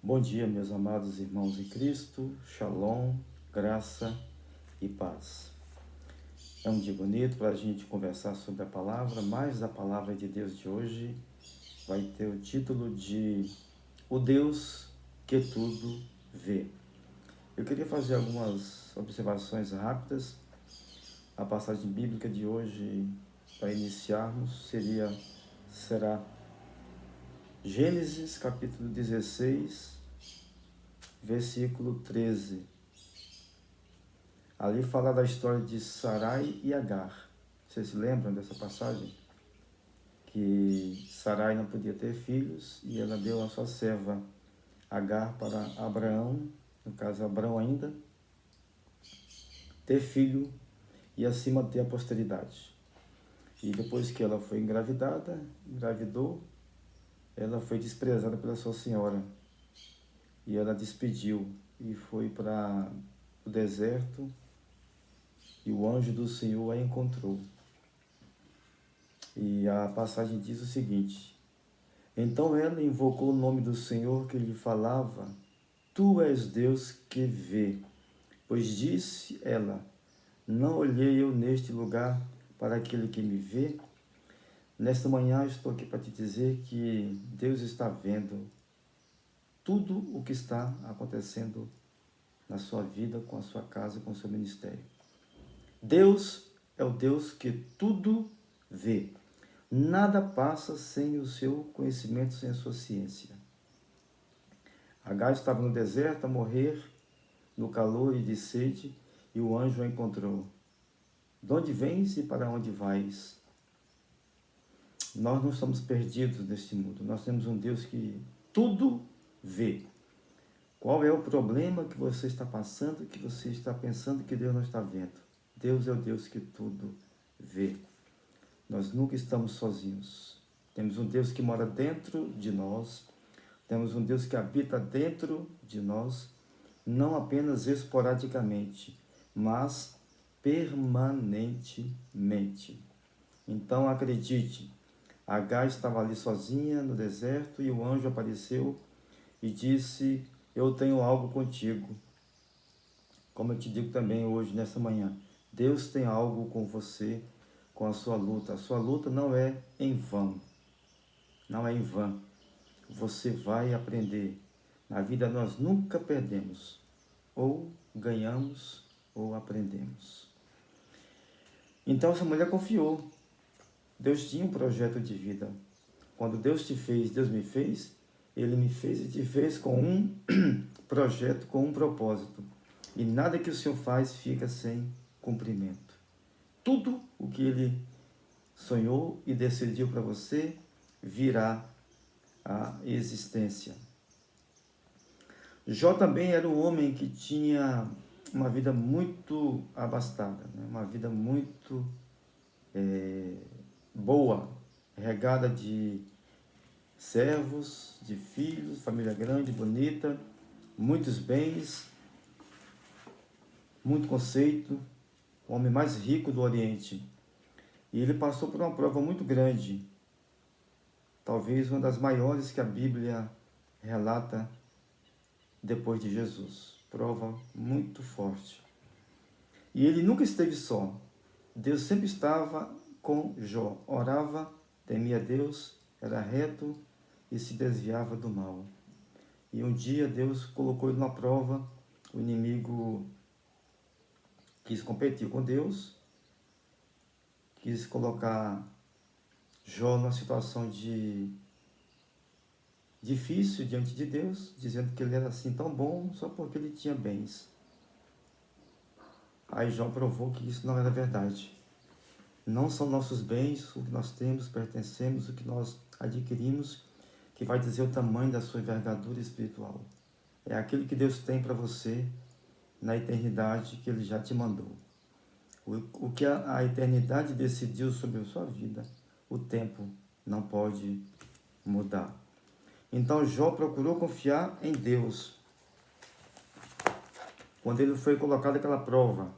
Bom dia, meus amados irmãos em Cristo, Shalom, graça e paz. É um dia bonito para a gente conversar sobre a palavra, mas a palavra de Deus de hoje vai ter o título de O Deus que Tudo Vê. Eu queria fazer algumas observações rápidas. A passagem bíblica de hoje, para iniciarmos, será Gênesis capítulo 16, versículo 13. Ali fala da história de Sarai e Agar. Vocês se lembram dessa passagem? Que Sarai não podia ter filhos e ela deu a sua serva Agar para Abraão, no caso Abraão ainda, ter filho e assim manter a posteridade. E depois que ela foi engravidou, ela foi desprezada pela sua senhora. E ela despediu e foi para o deserto e o anjo do Senhor a encontrou. E a passagem diz o seguinte: então ela invocou o nome do Senhor que lhe falava: Tu és Deus que vê. Pois disse ela: não olhei eu neste lugar para aquele que me vê. Nesta manhã estou aqui para te dizer que Deus está vendo tudo o que está acontecendo na sua vida, com a sua casa, com o seu ministério. Deus é o Deus que tudo vê. Nada passa sem o seu conhecimento, sem a sua ciência. Agar estava no deserto a morrer, no calor e de sede, e o anjo a encontrou. De onde vens e para onde vais? Nós não estamos perdidos neste mundo. Nós temos um Deus que tudo vê. Qual é o problema que você está passando, que você está pensando que Deus não está vendo? Deus é o Deus que tudo vê. Nós nunca estamos sozinhos. Temos um Deus que mora dentro de nós. Temos um Deus que habita dentro de nós, não apenas esporadicamente, mas permanentemente. Então acredite, Agar estava ali sozinha no deserto e o anjo apareceu e disse: eu tenho algo contigo. Como eu te digo também hoje, nessa manhã, Deus tem algo com você, com a sua luta. A sua luta não é em vão. Não é em vão. Você vai aprender. Na vida nós nunca perdemos. Ou ganhamos ou aprendemos. Então essa mulher confiou. Deus tinha um projeto de vida. Quando Deus te fez, Deus me fez, Ele me fez e te fez com um projeto, com um propósito. E nada que o Senhor faz fica sem cumprimento. Tudo o que Ele sonhou e decidiu para você virá à existência. Jó também era um homem que tinha uma vida muito abastada, né? Uma vida muito boa, regada de servos, de filhos, família grande, bonita, muitos bens, muito conceito, o homem mais rico do Oriente. E ele passou por uma prova muito grande, talvez uma das maiores que a Bíblia relata depois de Jesus. Prova muito forte. E ele nunca esteve só. Deus sempre estava com Jó. Orava, temia Deus, era reto e se desviava do mal. E um dia Deus colocou ele numa prova. O inimigo quis competir com Deus, quis colocar Jó numa situação difícil diante de Deus, dizendo que ele era assim tão bom só porque ele tinha bens. Aí Jó provou que isso não era verdade. Não são nossos bens, o que nós temos, pertencemos, o que nós adquirimos, que vai dizer o tamanho da sua envergadura espiritual. É aquilo que Deus tem para você na eternidade que Ele já te mandou. O que a eternidade decidiu sobre a sua vida, o tempo não pode mudar. Então Jó procurou confiar em Deus. Quando ele foi colocado aquela prova,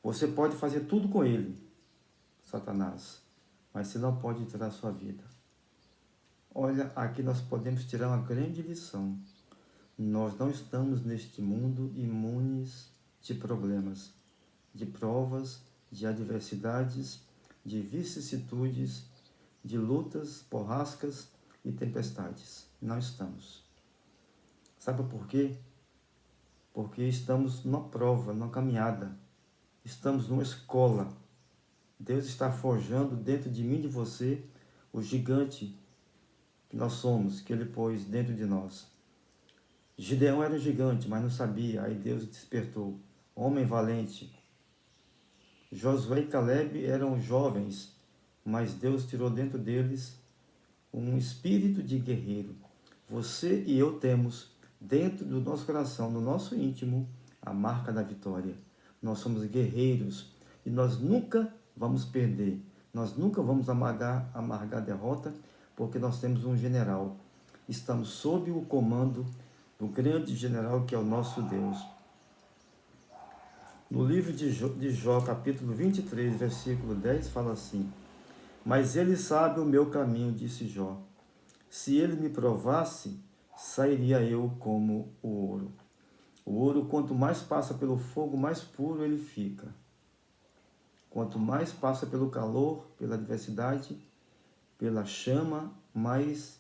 você pode fazer tudo com ele, Satanás, mas você não pode tirar a sua vida. olha, aqui nós podemos tirar uma grande lição. Nós não estamos neste mundo imunes de problemas, de provas, de adversidades, de vicissitudes, de lutas, borrascas e tempestades. Não estamos. Sabe por quê? Porque estamos numa prova, numa caminhada. Estamos numa escola. Deus está forjando dentro de mim e de você o gigante que nós somos, que Ele pôs dentro de nós. Gideão era um gigante, mas não sabia. Aí Deus despertou. Homem valente. Josué e Caleb eram jovens, mas Deus tirou dentro deles um espírito de guerreiro. Você e eu temos dentro do nosso coração, no nosso íntimo, a marca da vitória. Nós somos guerreiros e nós nunca vamos perder. Nós nunca vamos amargar a derrota, porque nós temos um general. Estamos sob o comando do grande general que é o nosso Deus. No livro de Jó, capítulo 23, versículo 10, fala assim: Mas ele sabe o meu caminho, disse Jó. Se ele me provasse, sairia eu como o ouro. O ouro, quanto mais passa pelo fogo, mais puro ele fica. Quanto mais passa pelo calor, pela adversidade, pela chama, mais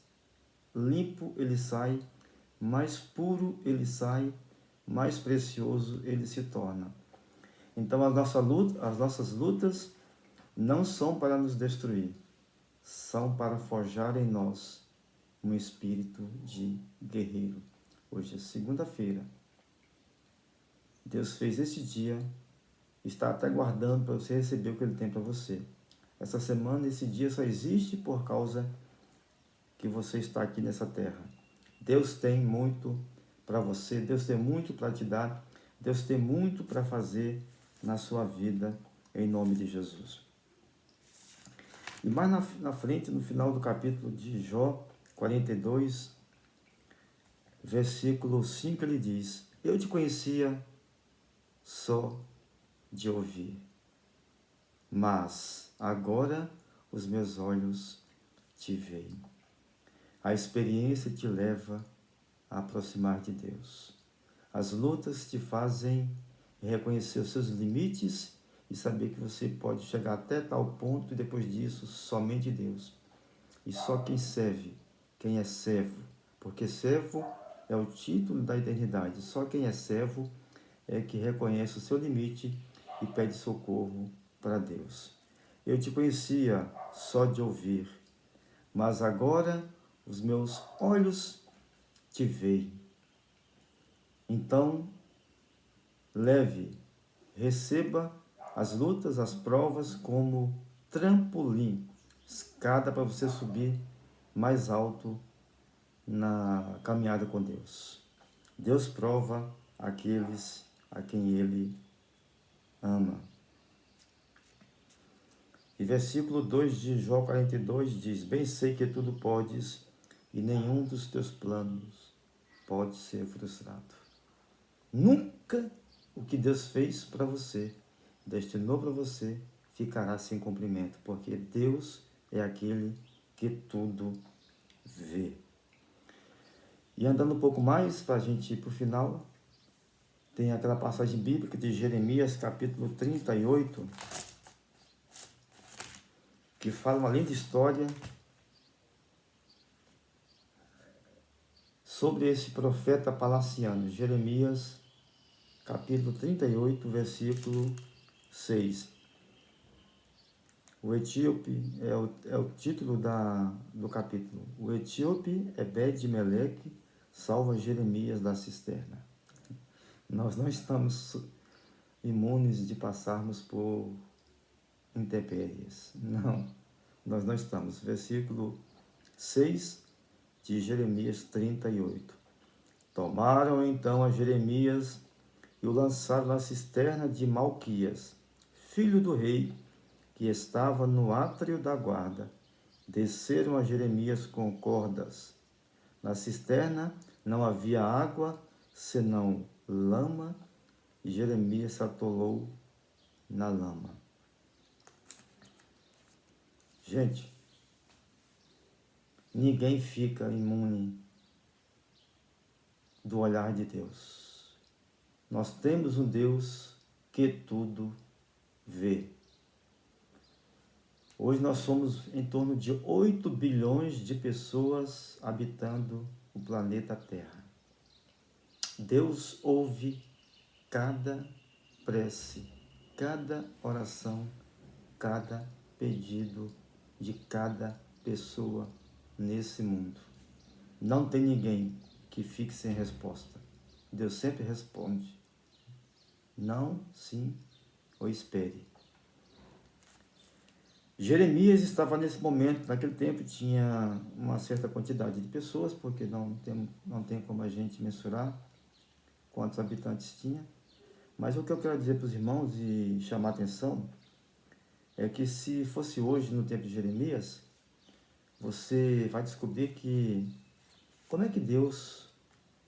limpo ele sai, mais puro ele sai, mais precioso ele se torna. Então as nossas lutas não são para nos destruir, são para forjar em nós um espírito de guerreiro. Hoje é segunda-feira. Deus fez esse dia, está até guardando para você receber o que Ele tem para você. Essa semana, esse dia só existe por causa que você está aqui nessa terra. Deus tem muito para você, Deus tem muito para te dar, Deus tem muito para fazer na sua vida, em nome de Jesus. E mais na frente, no final do capítulo de Jó 42, versículo 5, ele diz: Eu te conhecia só de ouvir, mas agora os meus olhos te veem. A experiência te leva a aproximar de Deus. As lutas te fazem reconhecer os seus limites e saber que você pode chegar até tal ponto e depois disso somente Deus. E só quem serve, quem é servo, porque servo é o título da eternidade. Só quem é servo é que reconhece o seu limite e pede socorro para Deus. Eu te conhecia só de ouvir, mas agora os meus olhos te veem. Então, receba as lutas, as provas como trampolim, escada para você subir mais alto na caminhada com Deus. Deus prova aqueles a quem Ele ama. E versículo 2 de Jó 42 diz: Bem sei que tudo podes e nenhum dos teus planos pode ser frustrado. Nunca o que Deus fez para você, destinou para você, ficará sem cumprimento, porque Deus é aquele que tudo vê. E andando um pouco mais, para a gente ir para o final, tem aquela passagem bíblica de Jeremias, capítulo 38, que fala uma linda história sobre esse profeta palaciano. Jeremias, capítulo 38, versículo 6. O etíope é o título do capítulo. O etíope Ebed-Meleque salva Jeremias da cisterna. Nós não estamos imunes de passarmos por intempéries. Não, nós não estamos. Versículo 6 de Jeremias 38. Tomaram então a Jeremias e o lançaram na cisterna de Malquias, filho do rei, que estava no átrio da guarda. Desceram a Jeremias com cordas. Na cisterna não havia água, senão lama, e Jeremias se atolou na lama. Gente, ninguém fica imune do olhar de Deus. Nós temos um Deus que tudo vê. Hoje nós somos em torno de 8 bilhões de pessoas habitando o planeta Terra. Deus ouve cada prece, cada oração, cada pedido de cada pessoa nesse mundo. Não tem ninguém que fique sem resposta. Deus sempre responde. Não, sim ou espere. Jeremias estava nesse momento, naquele tempo tinha uma certa quantidade de pessoas, porque não tem como a gente mensurar quantos habitantes tinha. Mas o que eu quero dizer para os irmãos e chamar a atenção é que se fosse hoje, no tempo de Jeremias, você vai descobrir que como é que Deus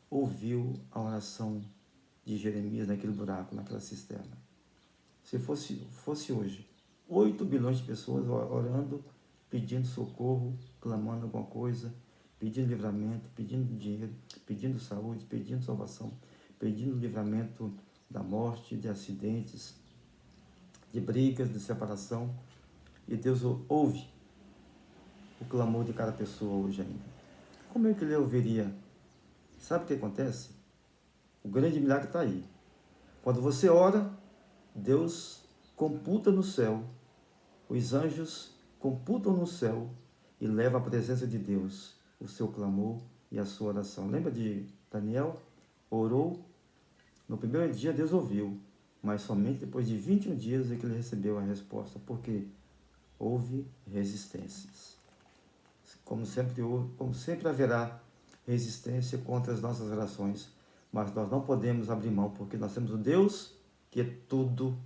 ouviu a oração de Jeremias naquele buraco, naquela cisterna. Se fosse hoje, 8 bilhões de pessoas orando, pedindo socorro, clamando alguma coisa, pedindo livramento, pedindo dinheiro, pedindo saúde, pedindo salvação, pedindo livramento da morte, de acidentes, de brigas, de separação. E Deus ouve o clamor de cada pessoa hoje ainda. Como é que ele ouviria? Sabe o que acontece? O grande milagre está aí. Quando você ora, Deus computa no céu, os anjos computam no céu e leva à presença de Deus o seu clamor e a sua oração. Lembra de Daniel? Orou, no primeiro dia Deus ouviu, mas somente depois de 21 dias é que ele recebeu a resposta, porque houve resistências. Como sempre haverá resistência contra as nossas orações, mas nós não podemos abrir mão, porque nós temos um Deus que tudo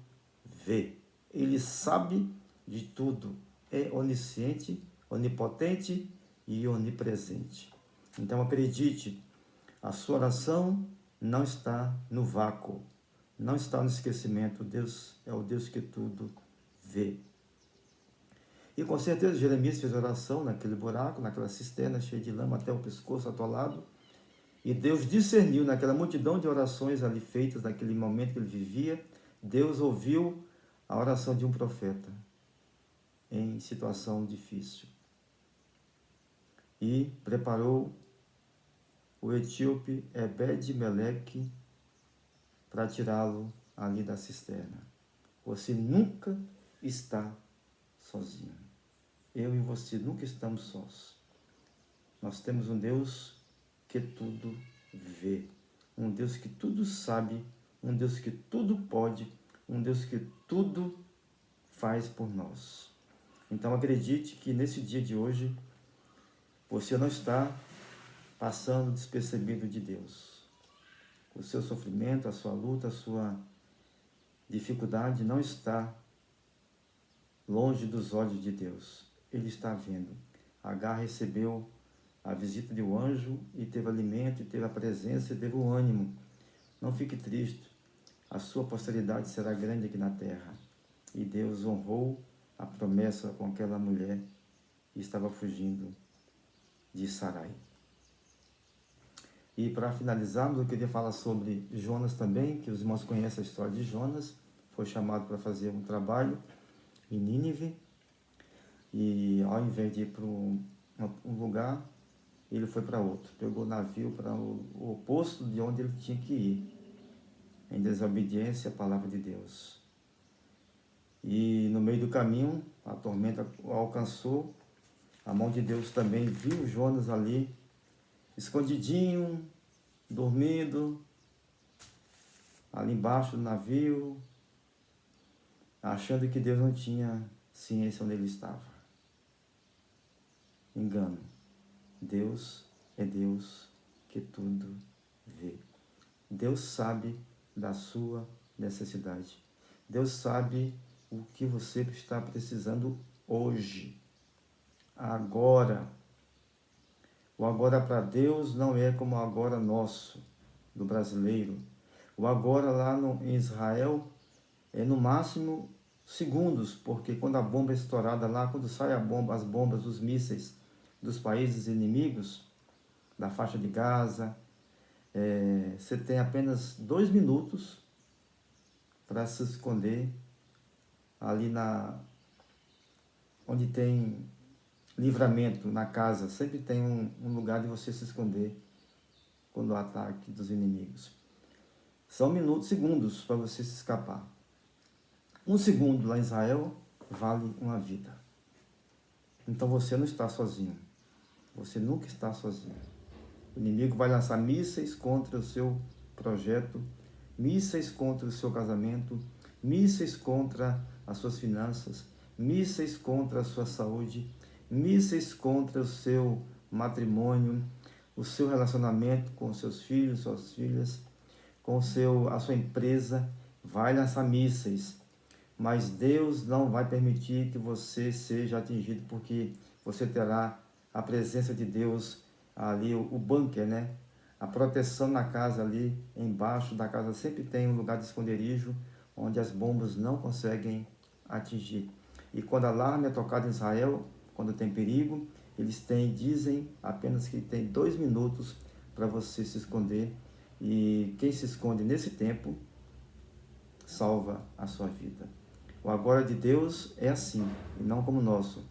vê. Ele sabe de tudo, é onisciente, onipotente e onipresente. Então acredite, a sua oração não está no vácuo, não está no esquecimento. Deus é o Deus que tudo vê. E com certeza Jeremias fez oração naquele buraco, naquela cisterna cheia de lama até o pescoço atolado. E Deus discerniu naquela multidão de orações ali feitas naquele momento que ele vivia. Deus ouviu a oração de um profeta em situação difícil. E preparou o etíope Ebed-Meleque para tirá-lo ali da cisterna. Você nunca está sozinho. Eu e você nunca estamos sós. Nós temos um Deus que tudo vê, um Deus que tudo sabe, um Deus que tudo pode, um Deus que tudo faz por nós. Então acredite que nesse dia de hoje você não está passando despercebido de Deus. O seu sofrimento, a sua luta, a sua dificuldade não está longe dos olhos de Deus. Ele está vendo. Agar recebeu a visita de um anjo e teve alimento, e teve a presença, e teve o ânimo. Não fique triste. A sua posteridade será grande aqui na terra. E Deus honrou a promessa com aquela mulher que estava fugindo de Sarai. E para finalizarmos, eu queria falar sobre Jonas também, que os irmãos conhecem a história de Jonas. Foi chamado para fazer um trabalho em Nínive. E ao invés de ir para um lugar, ele foi para outro. Pegou o navio para o oposto de onde ele tinha que ir, em desobediência à palavra de Deus. E no meio do caminho, a tormenta o alcançou. A mão de Deus também viu Jonas ali, escondidinho, dormindo, ali embaixo do navio, achando que Deus não tinha ciência onde ele estava. Engano. Deus é Deus que tudo vê. Deus sabe da sua necessidade. Deus sabe o que você está precisando hoje, agora. O agora para Deus não é como o agora nosso, do brasileiro. O agora lá em Israel é no máximo segundos, porque quando a bomba é estourada lá, quando sai a bomba, as bombas, os mísseis dos países inimigos, da faixa de Gaza, você tem apenas 2 minutos para se esconder ali onde tem livramento na casa. Sempre tem um lugar de você se esconder quando o ataque dos inimigos. São segundos para você se escapar. 1 segundo lá em Israel vale uma vida. Então você não está sozinho. Você nunca está sozinho. O inimigo vai lançar mísseis contra o seu projeto, mísseis contra o seu casamento, mísseis contra as suas finanças, mísseis contra a sua saúde, mísseis contra o seu matrimônio, o seu relacionamento com seus filhos, suas filhas, com a sua empresa. Vai lançar mísseis, mas Deus não vai permitir que você seja atingido, porque você terá a presença de Deus ali, o bunker, né? A proteção na casa ali, embaixo da casa sempre tem um lugar de esconderijo, onde as bombas não conseguem atingir. E quando a alarme é tocada em Israel, quando tem perigo, eles dizem apenas que tem 2 minutos para você se esconder, e quem se esconde nesse tempo, salva a sua vida. O agora de Deus é assim, e não como o nosso.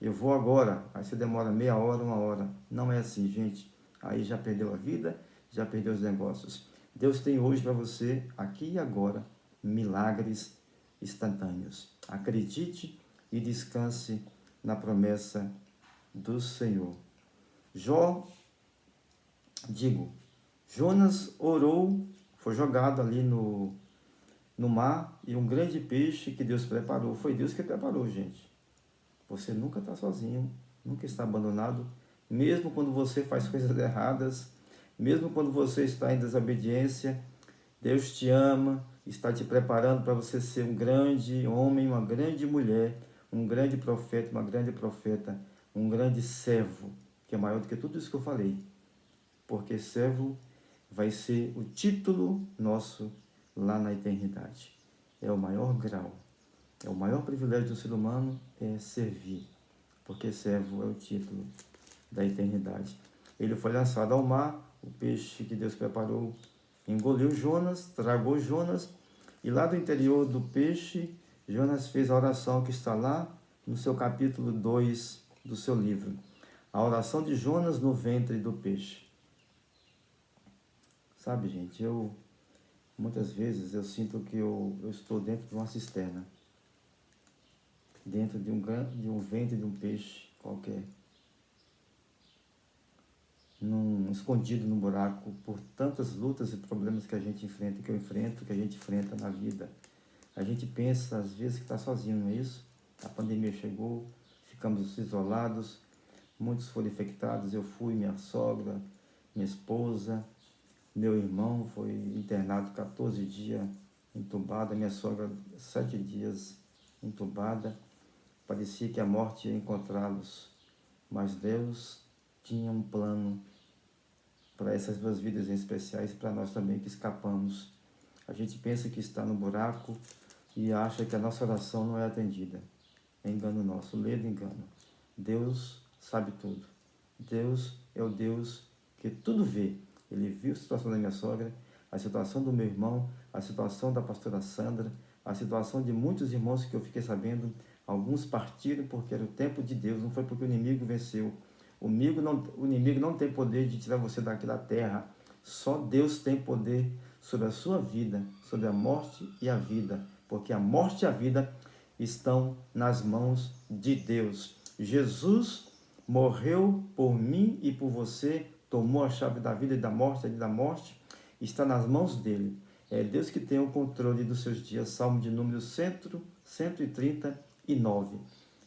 Eu vou agora, aí você demora meia hora, 1 hora. Não é assim, gente. Aí já perdeu a vida, já perdeu os negócios. Deus tem hoje para você, aqui e agora, milagres instantâneos. Acredite e descanse na promessa do Senhor. Jonas orou, foi jogado ali no mar, e um grande peixe que Deus preparou. Foi Deus que preparou, gente. Você nunca está sozinho, nunca está abandonado, mesmo quando você faz coisas erradas, mesmo quando você está em desobediência. Deus te ama, está te preparando para você ser um grande homem, uma grande mulher, um grande profeta, uma grande profeta, um grande servo, que é maior do que tudo isso que eu falei. Porque servo vai ser o título nosso lá na eternidade. É o maior grau. É o maior privilégio do ser humano, é servir, porque servo é o título da eternidade. Ele foi lançado ao mar, o peixe que Deus preparou engoliu Jonas, tragou Jonas, e lá do interior do peixe, Jonas fez a oração que está lá no seu capítulo 2 do seu livro. A oração de Jonas no ventre do peixe. Sabe, gente, muitas vezes eu sinto que eu estou dentro de uma cisterna, dentro de um ventre de um peixe qualquer, escondido num buraco, por tantas lutas e problemas que a gente enfrenta, que eu enfrento, que a gente enfrenta na vida. A gente pensa às vezes que está sozinho, não é isso? A pandemia chegou, ficamos isolados, muitos foram infectados, eu fui, minha sogra, minha esposa, meu irmão foi internado 14 dias entubado, minha sogra 7 dias entubada. Parecia que a morte ia encontrá-los, mas Deus tinha um plano para essas 2 vidas em especiais, para nós também que escapamos. A gente pensa que está no buraco e acha que a nossa oração não é atendida. É engano nosso, ledo engano. Deus sabe tudo. Deus é o Deus que tudo vê. Ele viu a situação da minha sogra, a situação do meu irmão, a situação da pastora Sandra, a situação de muitos irmãos que eu fiquei sabendo. Alguns partiram porque era o tempo de Deus, não foi porque o inimigo venceu. O inimigo não tem poder de tirar você daqui da terra. Só Deus tem poder sobre a sua vida, sobre a morte e a vida. Porque a morte e a vida estão nas mãos de Deus. Jesus morreu por mim e por você, tomou a chave da vida e da morte, está nas mãos dele. É Deus que tem o controle dos seus dias. Salmo de número 139.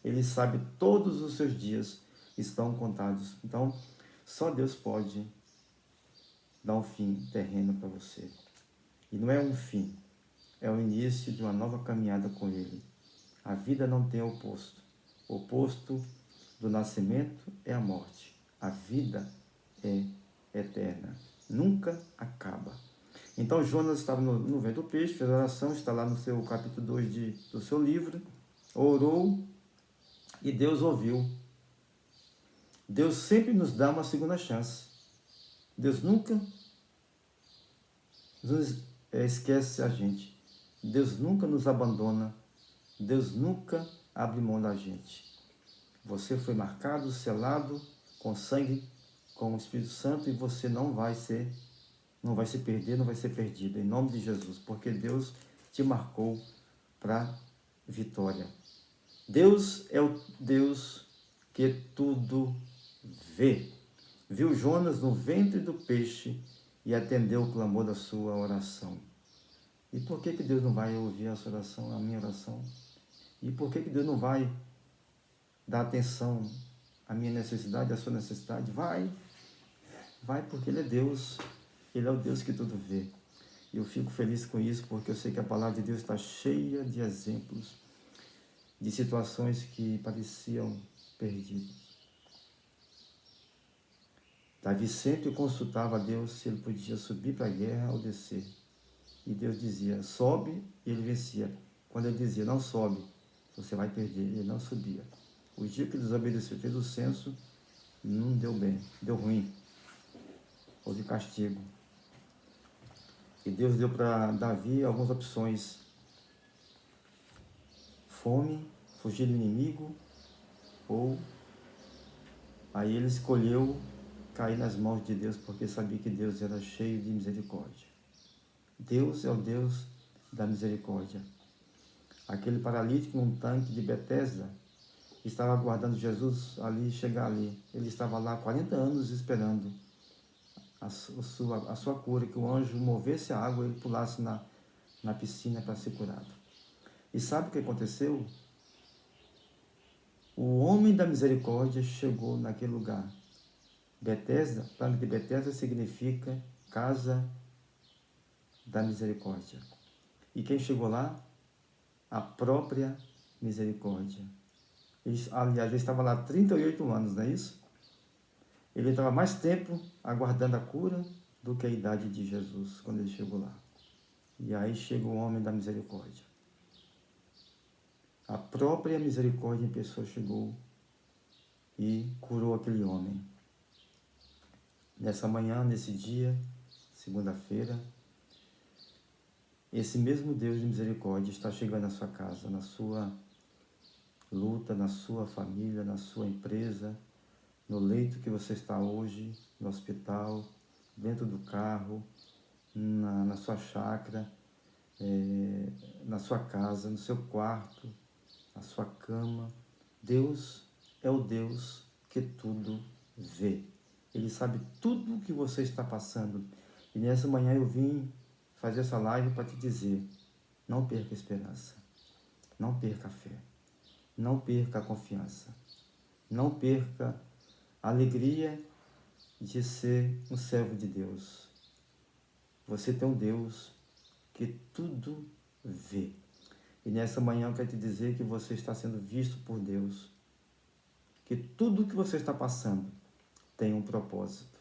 Ele sabe todos os seus dias estão contados. Então, só Deus pode dar um fim terreno para você. E não é um fim, é o início de uma nova caminhada com Ele. A vida não tem oposto. O oposto do nascimento é a morte. A vida é eterna, nunca acaba. Então Jonas estava no ventre do peixe, fez a oração, está lá no seu capítulo 2 do seu livro, orou e Deus ouviu. Deus sempre nos dá uma segunda chance. Deus nunca nos esquece a gente. Deus nunca nos abandona. Deus nunca abre mão da gente. Você foi marcado, selado com sangue, com o Espírito Santo, e você não vai se perder, não vai ser perdido, em nome de Jesus, porque Deus te marcou para vitória. Deus é o Deus que tudo vê. Viu Jonas no ventre do peixe e atendeu o clamor da sua oração. E por que Deus não vai ouvir a sua oração, a minha oração? E por que Deus não vai dar atenção à minha necessidade, à sua necessidade? Vai porque Ele é Deus. Ele é o Deus que tudo vê. E eu fico feliz com isso, porque eu sei que a palavra de Deus está cheia de exemplos, de situações que pareciam perdidas. Davi sempre consultava a Deus se ele podia subir para a guerra ou descer. E Deus dizia, sobe, e ele vencia. Quando ele dizia, não sobe, você vai perder, ele não subia. O dia que ele desobedeceu, fez o censo, não deu bem, deu ruim. Houve castigo. E Deus deu para Davi algumas opções. Fome, fugir do inimigo, ou aí ele escolheu cair nas mãos de Deus, porque sabia que Deus era cheio de misericórdia. Deus é o Deus da misericórdia. Aquele paralítico num tanque de Betesda estava aguardando Jesus ali chegar ali. Ele estava lá há 40 anos esperando a sua cura, que o anjo movesse a água e ele pulasse na piscina para ser curado. E sabe o que aconteceu? O homem da misericórdia chegou naquele lugar. Betesda, tanque de Betesda significa casa da misericórdia. E quem chegou lá? A própria misericórdia. Aliás, ele estava lá há 38 anos, não é isso? Ele estava mais tempo aguardando a cura do que a idade de Jesus, quando ele chegou lá. E aí chega o homem da misericórdia. A própria misericórdia em pessoa chegou e curou aquele homem. Nessa manhã, nesse dia, segunda-feira, esse mesmo Deus de misericórdia está chegando na sua casa, na sua luta, na sua família, na sua empresa, no leito que você está hoje, no hospital, dentro do carro, na sua chácara, na sua casa, no seu quarto, na sua cama. Deus é o Deus que tudo vê. Ele sabe tudo o que você está passando. E nessa manhã eu vim fazer essa live para te dizer, não perca a esperança, não perca a fé, não perca a confiança, não perca a alegria de ser um servo de Deus. Você tem um Deus que tudo vê. E nessa manhã eu quero te dizer que você está sendo visto por Deus. Que tudo que você está passando tem um propósito.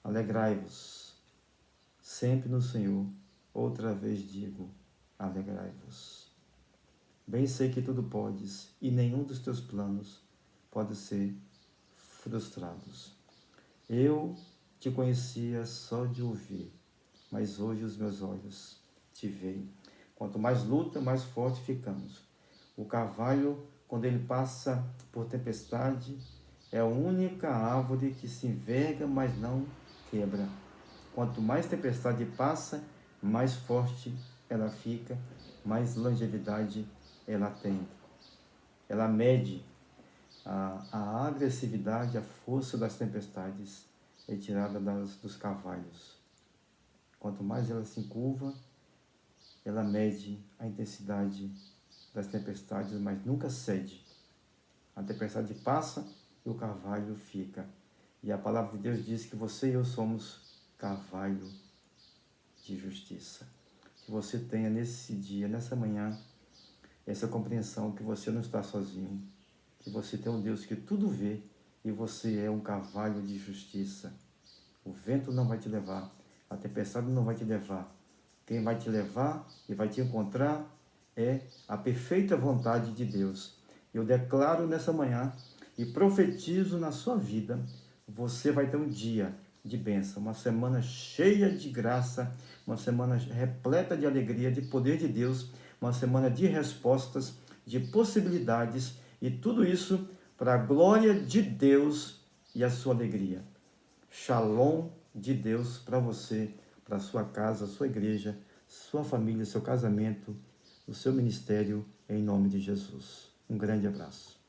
Alegrai-vos sempre no Senhor. Outra vez digo, alegrai-vos. Bem sei que tudo podes e nenhum dos teus planos pode ser frustrados. Eu te conhecia só de ouvir, mas hoje os meus olhos te veem. Quanto mais luta, mais forte ficamos. O carvalho, quando ele passa por tempestade, é a única árvore que se enverga, mas não quebra. Quanto mais tempestade passa, mais forte ela fica, mais longevidade ela tem. Ela mede a agressividade, a força das tempestades é tirada dos carvalhos. Quanto mais ela se encurva, ela mede a intensidade das tempestades, mas nunca cede. A tempestade passa e o carvalho fica. E a palavra de Deus diz que você e eu somos carvalho de justiça. Que você tenha nesse dia, nessa manhã, essa compreensão que você não está sozinho, que você tem um Deus que tudo vê e você é um carvalho de justiça. O vento não vai te levar, a tempestade não vai te levar. Quem vai te levar e vai te encontrar é a perfeita vontade de Deus. Eu declaro nessa manhã e profetizo na sua vida, você vai ter um dia de bênção, uma semana cheia de graça, uma semana repleta de alegria, de poder de Deus, uma semana de respostas, de possibilidades, e tudo isso para a glória de Deus e a sua alegria. Shalom de Deus para você, para a sua casa, sua igreja, sua família, seu casamento, o seu ministério, em nome de Jesus. Um grande abraço.